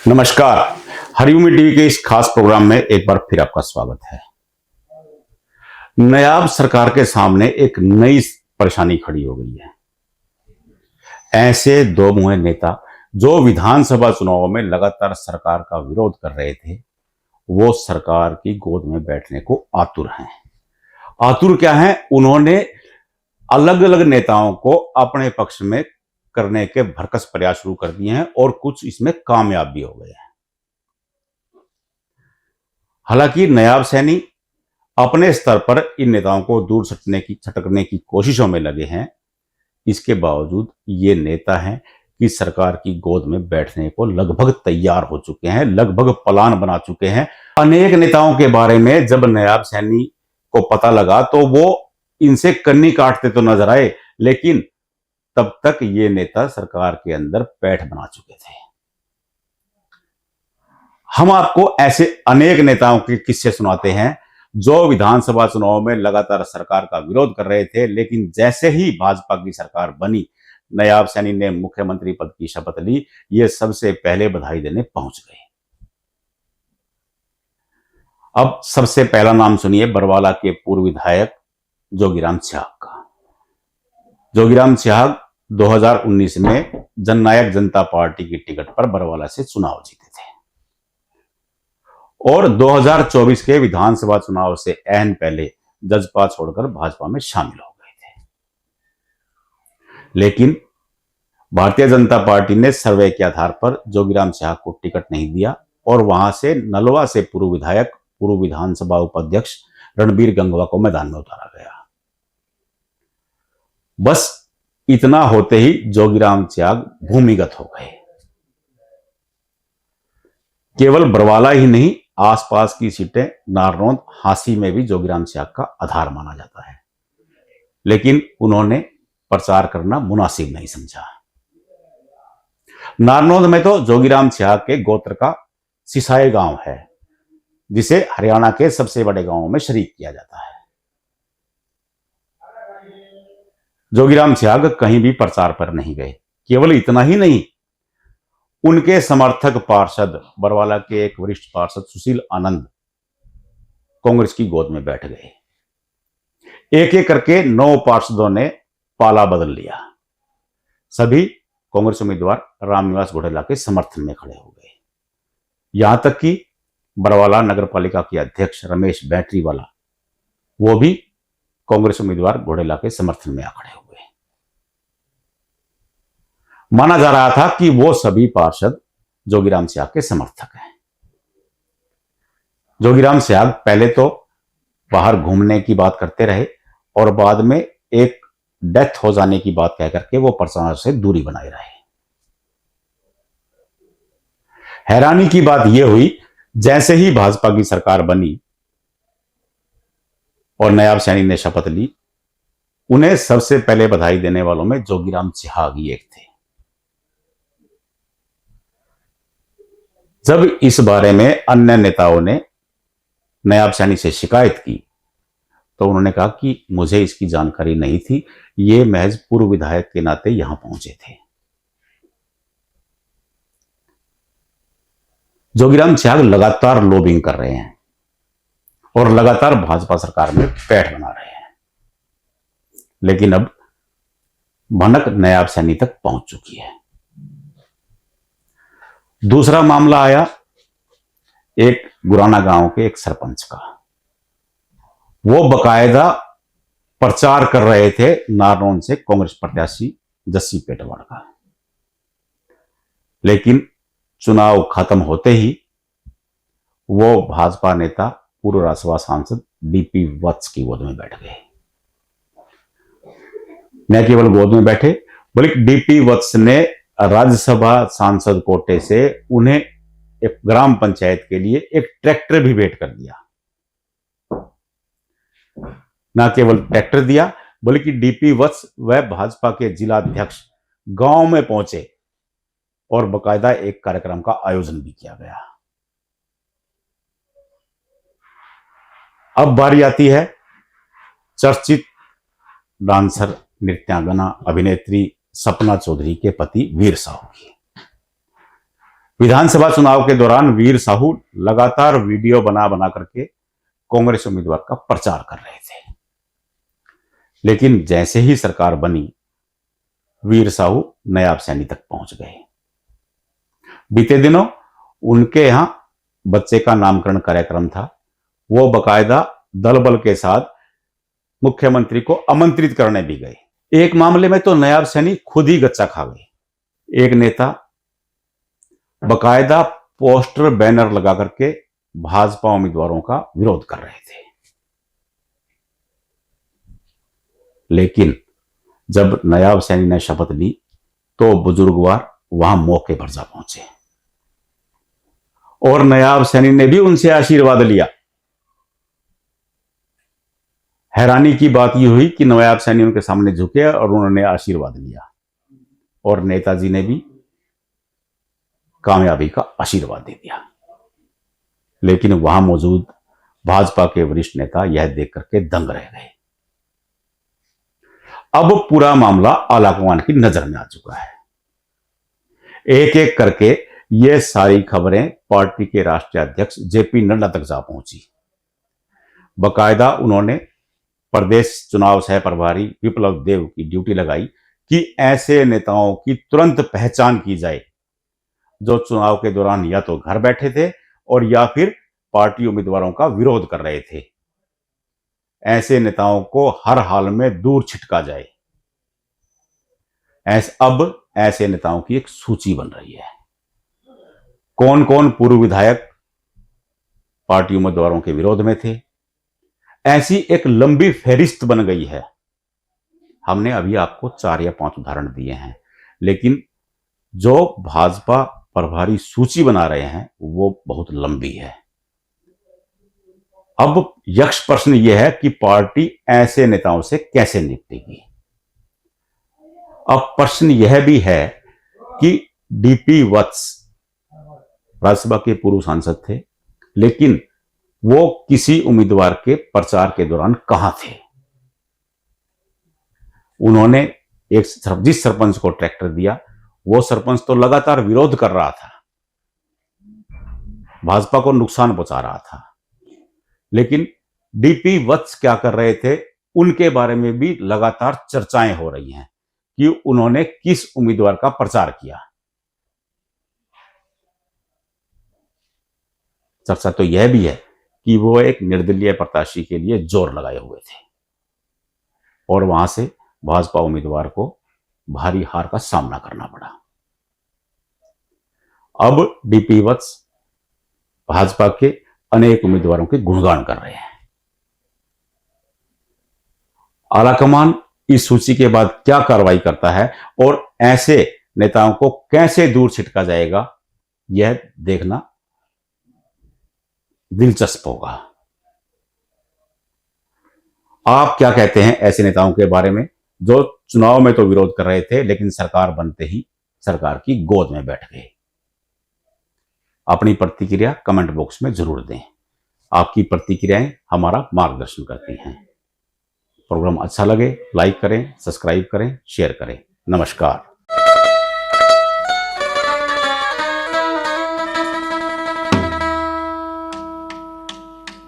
नमस्कार। हरिओम टीवी के इस खास प्रोग्राम में एक बार फिर आपका स्वागत है। नायाब सरकार के सामने एक नई परेशानी खड़ी हो गई है। ऐसे दो मुंहे नेता जो विधानसभा चुनाव में लगातार सरकार का विरोध कर रहे थे, वो सरकार की गोद में बैठने को आतुर हैं। आतुर क्या है? उन्होंने अलग अलग नेताओं को अपने पक्ष में करने के भरकस प्रयास शुरू कर दिए हैं और कुछ इसमें कामयाब भी हो गए हैं। हालांकि नायाब सैनी अपने स्तर पर इन नेताओं को दूर छटकने की कोशिशों में लगे हैं। इसके बावजूद ये नेता हैं कि सरकार की गोद में बैठने को लगभग तैयार हो चुके हैं, लगभग प्लान बना चुके हैं। अनेक नेताओं के बारे में जब नायाब सैनी को पता लगा तो वो इनसे कन्नी काटते तो नजर आए, लेकिन तब तक ये नेता सरकार के अंदर पैठ बना चुके थे। हम आपको ऐसे अनेक नेताओं के किस्से सुनाते हैं जो विधानसभा चुनाव में लगातार सरकार का विरोध कर रहे थे, लेकिन जैसे ही भाजपा की सरकार बनी, नायाब सैनी ने मुख्यमंत्री पद की शपथ ली, ये सबसे पहले बधाई देने पहुंच गए। अब सबसे पहला नाम सुनिए बरवाला के पूर्व विधायक जोगीराम छियाग का। जोगीराम छियाग 2019 में जननायक जनता पार्टी की टिकट पर बरवाला से चुनाव जीते थे और 2024 के विधानसभा चुनाव से ऐन पहले जजपा छोड़कर भाजपा में शामिल हो गए थे। लेकिन भारतीय जनता पार्टी ने सर्वे के आधार पर जोगीराम छियाग को टिकट नहीं दिया और वहां से नलवा से पूर्व विधायक, पूर्व विधानसभा उपाध्यक्ष रणबीर गंगवा को मैदान में उतारा गया। बस इतना होते ही जोगीराम छियाग भूमिगत हो गए। केवल बरवाला ही नहीं, आसपास की सीटें नारनौंद, हांसी में भी जोगीराम छियाग का आधार माना जाता है, लेकिन उन्होंने प्रचार करना मुनासिब नहीं समझा। नारनौंद में तो जोगीराम छियाग के गोत्र का सिसाए गांव है, जिसे हरियाणा के सबसे बड़े गांवों में शरीक किया जाता है। जोगीराम छियाग कहीं भी प्रचार पर नहीं गए। केवल इतना ही नहीं, उनके समर्थक पार्षद बरवाला के एक वरिष्ठ पार्षद सुशील आनंद कांग्रेस की गोद में बैठ गए। एक एक करके 9 पार्षदों ने पाला बदल लिया। सभी कांग्रेस उम्मीदवार रामनिवास घोडेला के समर्थन में खड़े हो गए। यहां तक कि बरवाला नगर पालिका के अध्यक्ष रमेश बैटरीवाला, वो भी कांग्रेस उम्मीदवार घोडेला के समर्थन में आ खड़े हो गए। माना जा रहा था कि वो सभी पार्षद जोगीराम छियाग के समर्थक हैं। जोगीराम छियाग पहले तो बाहर घूमने की बात करते रहे और बाद में एक डेथ हो जाने की बात कह करके वो प्रचार से दूरी बनाए रहे। हैरानी की बात यह हुई, जैसे ही भाजपा की सरकार बनी और नायाब सैनी ने शपथ ली, उन्हें सबसे पहले बधाई देने वालों में जोगीराम छियाग ही एक थे। जब इस बारे में अन्य नेताओं ने नायाब सैनी से शिकायत की तो उन्होंने कहा कि मुझे इसकी जानकारी नहीं थी, ये महज पूर्व विधायक के नाते यहां पहुंचे थे। जोगीराम छियाग लगातार लॉबिंग कर रहे हैं और लगातार भाजपा सरकार में पैठ बना रहे हैं, लेकिन अब भनक नायाब सैनी तक पहुंच चुकी है। दूसरा मामला आया एक गुराना गांव के एक सरपंच का। वो बकायदा प्रचार कर रहे थे नारनौंद से कांग्रेस प्रत्याशी जस्सी पेटवाड़ का, लेकिन चुनाव खत्म होते ही वो भाजपा नेता पूर्व राज्यसभा सांसद डीपी वत्स की गोद में बैठ गए। न केवल गोद में बैठे, बल्कि डीपी वत्स ने राज्यसभा सांसद कोटे से उन्हें एक ग्राम पंचायत के लिए एक ट्रैक्टर भी भेंट कर दिया। न केवल ट्रैक्टर दिया, बल्कि डीपी वत्स व भाजपा के जिला अध्यक्ष गांव में पहुंचे और बकायदा एक कार्यक्रम का आयोजन भी किया गया। अब बारी आती है चर्चित डांसर, नृत्यांगना, अभिनेत्री सपना चौधरी के पति वीर साहू की। विधानसभा चुनाव के दौरान वीर साहू लगातार वीडियो बना बना करके कांग्रेस उम्मीदवार का प्रचार कर रहे थे, लेकिन जैसे ही सरकार बनी वीर साहू नायब सैनी तक पहुंच गए। बीते दिनों उनके यहां बच्चे का नामकरण कार्यक्रम था। वो बकायदा दल बल के साथ मुख्यमंत्री को आमंत्रित करने भी गए। एक मामले में तो नायब सैनी खुद ही गच्चा खा गए। एक नेता बकायदा पोस्टर बैनर लगा करके भाजपा उम्मीदवारों का विरोध कर रहे थे, लेकिन जब नायब सैनी ने शपथ ली तो बुजुर्गवार वहां मौके पर जा पहुंचे और नायब सैनी ने भी उनसे आशीर्वाद लिया। हैरानी की बात यह हुई कि नायब सैनी उनके सामने झुके और उन्होंने आशीर्वाद लिया और नेताजी ने भी कामयाबी का आशीर्वाद दे दिया। लेकिन वहां मौजूद भाजपा के वरिष्ठ नेता यह देख करके दंग रह गए। अब पूरा मामला आलाकमान की नजर में आ चुका है। एक एक करके ये सारी खबरें पार्टी के राष्ट्रीय अध्यक्ष जेपी नड्डा तक जा पहुंची। बकायदा उन्होंने प्रदेश चुनाव सह प्रभारी विप्लव देव की ड्यूटी लगाई कि ऐसे नेताओं की तुरंत पहचान की जाए जो चुनाव के दौरान या तो घर बैठे थे और या फिर पार्टी उम्मीदवारों का विरोध कर रहे थे। ऐसे नेताओं को हर हाल में दूर छिटका जाए। अब ऐसे नेताओं की एक सूची बन रही है। कौन कौन पूर्व विधायक पार्टी उम्मीदवारों के विरोध में थे, ऐसी एक लंबी फहरिस्त बन गई है। हमने अभी आपको 4 या 5 उदाहरण दिए हैं, लेकिन जो भाजपा प्रभारी सूची बना रहे हैं वो बहुत लंबी है। अब यक्ष प्रश्न यह है कि पार्टी ऐसे नेताओं से कैसे निपटेगी। अब प्रश्न यह भी है कि डीपी वत्स राज्यसभा के पूर्व सांसद थे, लेकिन वो किसी उम्मीदवार के प्रचार के दौरान कहां थे। उन्होंने जिस सरपंच को ट्रैक्टर दिया वो सरपंच तो लगातार विरोध कर रहा था, भाजपा को नुकसान पहुंचा रहा था, लेकिन डीपी वत्स क्या कर रहे थे उनके बारे में भी लगातार चर्चाएं हो रही हैं कि उन्होंने किस उम्मीदवार का प्रचार किया। चर्चा तो यह भी है कि वो एक निर्दलीय प्रत्याशी के लिए जोर लगाए हुए थे और वहां से भाजपा उम्मीदवार को भारी हार का सामना करना पड़ा। अब डीपी वत्स भाजपा के अनेक उम्मीदवारों के गुणगान कर रहे हैं। आलाकमान इस सूची के बाद क्या कार्रवाई करता है और ऐसे नेताओं को कैसे दूर छिटका जाएगा, यह देखना दिलचस्प होगा। आप क्या कहते हैं ऐसे नेताओं के बारे में जो चुनाव में तो विरोध कर रहे थे लेकिन सरकार बनते ही सरकार की गोद में बैठ गए? अपनी प्रतिक्रिया कमेंट बॉक्स में जरूर दें। आपकी प्रतिक्रियाएं हमारा मार्गदर्शन करती हैं। प्रोग्राम अच्छा लगे लाइक करें, सब्सक्राइब करें, शेयर करें। नमस्कार।